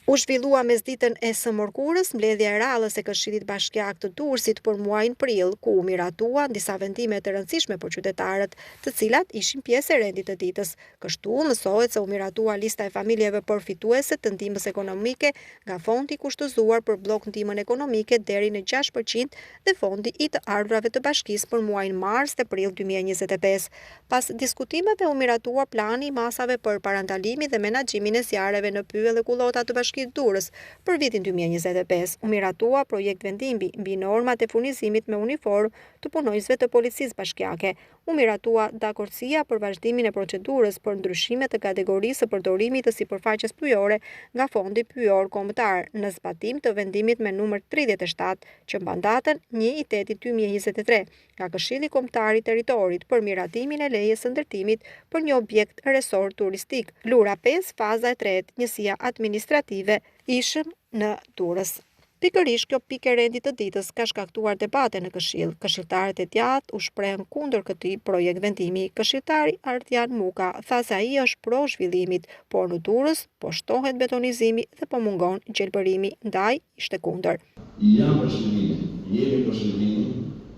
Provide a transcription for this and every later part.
U zhvillua mesditën e së mërkurës mbledhja e rallës e Këshillit Bashkiak të Durrësit për muajin prill, ku u miratuan disa vendime të rëndësishme për qytetarët, të cilat ishin pjesë e rendit të ditës. Kështu mësohet se u miratua lista e familjeve përfituese të ndihmës ekonomike nga fondi i kushtëzuar për blok ndihmën ekonomike deri në 6% dhe fondi i të ardhurave të bashkisë për muajin mars dhe prill 2025. Pas diskutimeve u miratua plani i masave për parandalimin dhe menaxhimin e zjarreve në pyll dhe kullota të bashkisë Durrës për vitin 2025. U miratua projekt vendimi mbi normat e furnizimit me uniformë të punonjësve të policisë bashkiake. U miratua dakordësia për vazhdimin e procedurës për ndryshime të kategorisë së përdorimit të sipërfaqes pyjore nga Fondi Pyjor Kombëtar në zbatim të vendimit me numër 37 që mban datën 1/8/2023 nga Këshilli Kombëtar i Territorit për miratimin e lejes së ndërtimit për një objekt resort turistik. Lura 5, faza e 3, njësia administrative ishëm në Durrës. Pikërisht kjo pikë e rendit të ditës ka shkaktuar debate në Këshill. Këshilltarët e djathtë u shprehën kundër këtij projekt vendimi. Këshilltari Ardian Muka tha se ai është pro zhvillimit, por në Durrës po shtohet betonizimi dhe po mungon gjelbërimi, ndaj ishte kundër. Jam për zhvillimin, jemi për zhvillimin,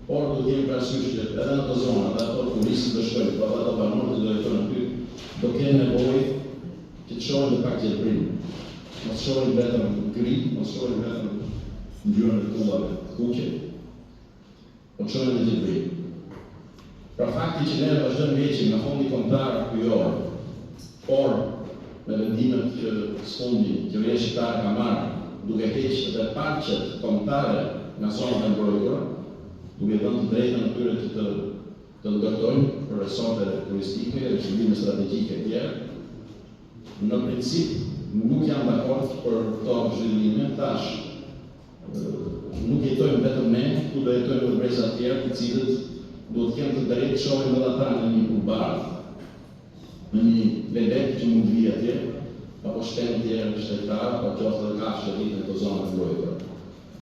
por do të jemi parasysh që edhe në ato zona, ato turistët do shkojnë, po ato banorët do jetojnë aty, do kenë nevojë që të shohin dhe pak gjelbërim. Mos shohin vetëm gri, mos shohin vetëm ngjyrën e kullave të kuqe, po shohin dhe gjelbërim. Pra fakti që ne vazhdojmë heqim nga fondi kombëtar pyjor, por me vendimet që fondi qeveria shqiptare ka marrë, duke heqë edhe parqet kombëtare nga zonat e mbrojtura, duke dhënë të drejtën atyre që të ndërtojnë për resorte turistike, zhvillime strategjike e tjera. Në princip, nuk jam dakord për këto zhvillime, tash nuk jetojmë vetëm ne, ku do jetojmë dhe breza të tjerë, të cilët do të kemë të drejtë shohin edhe ata në një pulbar, në një vedet që mund të vijë atje, apo shtenë tjerë shtetarë, apo qoftë dhe kafshë të rritë në të zonë të mbrojtura.